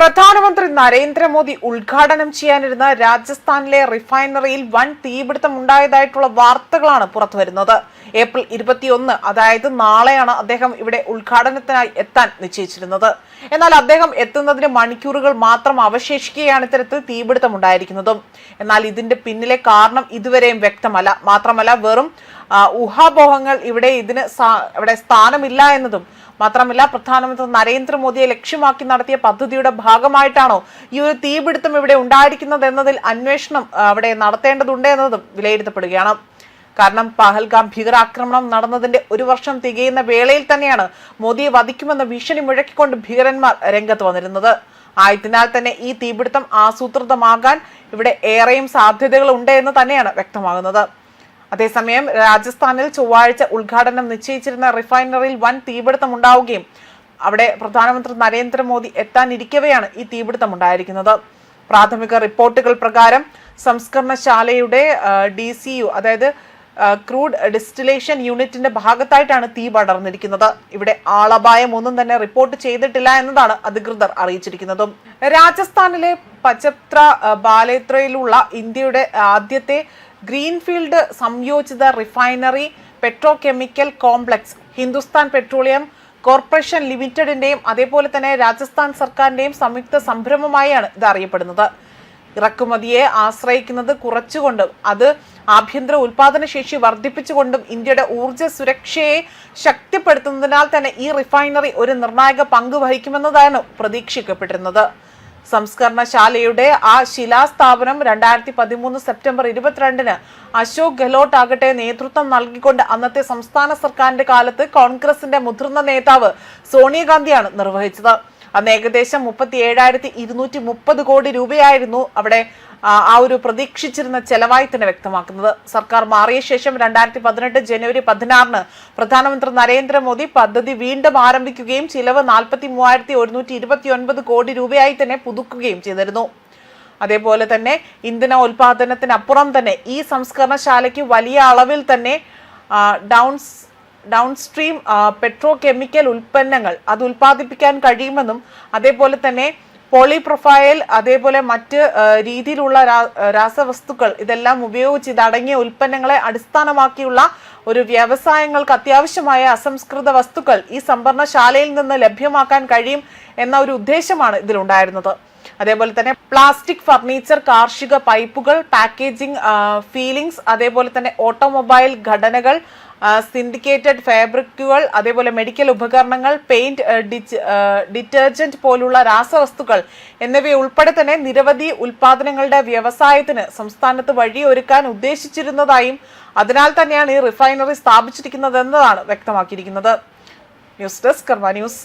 പ്രധാനമന്ത്രി നരേന്ദ്രമോദി ഉദ്ഘാടനം ചെയ്യാനിരുന്ന രാജസ്ഥാനിലെ റിഫൈനറിയിൽ വൻ തീപിടുത്തം ഉണ്ടായതായിട്ടുള്ള വാർത്തകളാണ് പുറത്തുവരുന്നത്. ഏപ്രിൽ 21, അതായത് നാളെയാണ് അദ്ദേഹം ഇവിടെ ഉദ്ഘാടനത്തിനായി എത്താൻ നിശ്ചയിച്ചിരുന്നത്. എന്നാൽ അദ്ദേഹം എത്തുന്നതിന് മണിക്കൂറുകൾ മാത്രം അവശേഷിക്കുകയാണ് ഇത്തരത്തിൽ തീപിടുത്തം ഉണ്ടായിരിക്കുന്നതും. എന്നാൽ ഇതിന്റെ പിന്നിലെ കാരണം ഇതുവരെയും വ്യക്തമല്ല. മാത്രമല്ല, വെറും ഊഹാപോഹങ്ങൾ ഇതിന് സ്ഥാനമില്ല എന്നതും മാത്രമല്ല, പ്രധാനമന്ത്രി നരേന്ദ്രമോദിയെ ലക്ഷ്യമാക്കി നടത്തിയ പദ്ധതിയുടെ ഭാഗമായിട്ടാണോ ഈ ഒരു തീപിടുത്തം ഇവിടെ ഉണ്ടായിരിക്കുന്നത് എന്നതിൽ അന്വേഷണം അവിടെ നടത്തേണ്ടതുണ്ട് എന്നതും വിലയിരുത്തപ്പെടുകയാണ്. കാരണം പഹൽഗാം ഭീകരാക്രമണം നടന്നതിന്റെ 1 വർഷം തികയുന്ന വേളയിൽ തന്നെയാണ് മോദിയെ വധിക്കുമെന്ന് ഭീഷണി മുഴക്കിക്കൊണ്ട് ഭീകരന്മാർ രംഗത്ത് വന്നിരുന്നത്. ആയതിനാൽ തന്നെ ഈ തീപിടുത്തം ആസൂത്രിതമാകാൻ ഇവിടെ ഏറെയും സാധ്യതകൾ ഉണ്ട് എന്ന് തന്നെയാണ് വ്യക്തമാകുന്നത്. അതേസമയം രാജസ്ഥാനിൽ ചൊവ്വാഴ്ച ഉദ്ഘാടനം നിശ്ചയിച്ചിരുന്ന റിഫൈനറിയിൽ വൻ തീപിടുത്തം ഉണ്ടാവുകയും അവിടെ പ്രധാനമന്ത്രി നരേന്ദ്രമോദി എത്താനിരിക്കവെയാണ് ഈ തീപിടുത്തം ഉണ്ടായിരിക്കുന്നത്. പ്രാഥമിക റിപ്പോർട്ടുകൾ പ്രകാരം സംസ്കരണശാലയുടെ DCU, അതായത് ക്രൂഡ് ഡിസ്റ്റിലേഷൻ യൂണിറ്റിന്റെ ഭാഗത്തായിട്ടാണ് തീ പടർന്നിരിക്കുന്നത്. ഇവിടെ ആളപായം ഒന്നും തന്നെ റിപ്പോർട്ട് ചെയ്തിട്ടില്ല എന്നതാണ് അധികൃതർ അറിയിച്ചിരിക്കുന്നതും. രാജസ്ഥാനിലെ പചപ്ത്ര ബാലേത്രയിലുള്ള ഇന്ത്യയുടെ ആദ്യത്തെ ഗ്രീൻഫീൽഡ് സംയോജിത refinery petrochemical complex Hindustan petroleum corporation ലിമിറ്റഡിന്റെയും അതേപോലെ തന്നെ രാജസ്ഥാൻ സർക്കാരിന്റെയും സംയുക്ത സംരംഭമായാണ് ഇത് അറിയപ്പെടുന്നത്. ഇറക്കുമതിയെ ആശ്രയിക്കുന്നത് കുറച്ചുകൊണ്ടും അത് ആഭ്യന്തര ഉൽപാദന ശേഷി വർദ്ധിപ്പിച്ചുകൊണ്ടും ഇന്ത്യയുടെ ഊർജ്ജ സുരക്ഷയെ ശക്തിപ്പെടുത്തുന്നതിനാൽ തന്നെ ഈ റിഫൈനറി ഒരു നിർണായക പങ്ക് വഹിക്കുമെന്നതാണ് പ്രതീക്ഷിക്കപ്പെട്ടിരുന്നത്. സംസ്കരണശാലയുടെ ആ ശിലാസ്ഥാപനം 2013 സെപ്റ്റംബർ 22 അശോക് ഗെഹ്ലോട്ട് ആകട്ടെ നേതൃത്വം നൽകിക്കൊണ്ട് അന്നത്തെ സംസ്ഥാന സർക്കാരിന്റെ കാലത്ത് കോൺഗ്രസിന്റെ മുതിർന്ന നേതാവ് സോണിയാഗാന്ധിയാണ് നിർവഹിച്ചത്. അന്ന് ഏകദേശം 37,230 കോടി രൂപയായിരുന്നു അവിടെ ആ ഒരു പ്രതീക്ഷിച്ചിരുന്ന ചെലവായി തന്നെ വ്യക്തമാക്കുന്നത്. സർക്കാർ മാറിയ ശേഷം 2018 ജനുവരി 16 പ്രധാനമന്ത്രി നരേന്ദ്രമോദി പദ്ധതി വീണ്ടും ആരംഭിക്കുകയും ചിലവ് 43,129 കോടി രൂപയായി തന്നെ പുതുക്കുകയും ചെയ്തിരുന്നു. അതേപോലെ തന്നെ ഇന്ധന ഉൽപാദനത്തിനപ്പുറം തന്നെ ഈ സംസ്കരണശാലയ്ക്ക് വലിയ അളവിൽ തന്നെ ഡൗൺസ്ട്രീം പെട്രോകെമിക്കൽ ഉൽപ്പന്നങ്ങൾ അത് ഉൽപ്പാദിപ്പിക്കാൻ കഴിയുമെന്നും അതേപോലെ തന്നെ പോളിപ്രൊഫൈൽ അതേപോലെ മറ്റ് രീതിയിലുള്ള രാസവസ്തുക്കൾ ഇതെല്ലാം ഉപയോഗിച്ച് ഇതടങ്ങിയ ഉൽപ്പന്നങ്ങളെ അടിസ്ഥാനമാക്കിയുള്ള ഒരു വ്യവസായങ്ങൾക്ക് അത്യാവശ്യമായ അസംസ്കൃത വസ്തുക്കൾ ഈ സംഭരണശാലയിൽ നിന്ന് ലഭ്യമാക്കാൻ കഴിയും എന്ന ഒരു ഉദ്ദേശമാണ് ഇതിലുണ്ടായിരുന്നത്. അതേപോലെ തന്നെ പ്ലാസ്റ്റിക്, ഫർണിച്ചർ, കാർഷിക പൈപ്പുകൾ, പാക്കേജിംഗ്, ഫീലിംഗ്സ്, അതേപോലെ തന്നെ ഓട്ടോമൊബൈൽ ഘടനകൾ, സിൻഡിക്കേറ്റഡ് ഫാബ്രിക്കുകൾ, അതേപോലെ മെഡിക്കൽ ഉപകരണങ്ങൾ, പെയിന്റ്, ഡിറ്റർജന്റ് പോലുള്ള രാസവസ്തുക്കൾ എന്നിവയുൾപ്പെടെ തന്നെ നിരവധി ഉൽപാദനങ്ങളുടെ വ്യവസായത്തിന് സംസ്ഥാനത്ത് വഴിയൊരുക്കാൻ ഉദ്ദേശിച്ചിരുന്നതായും അതിനാൽ തന്നെയാണ് ഈ റിഫൈനറി സ്ഥാപിച്ചിരിക്കുന്നതെന്നതാണ് വ്യക്തമാക്കിയിരിക്കുന്നത്. ന്യൂസ് ഡെസ്ക് കർമ്മ ന്യൂസ്.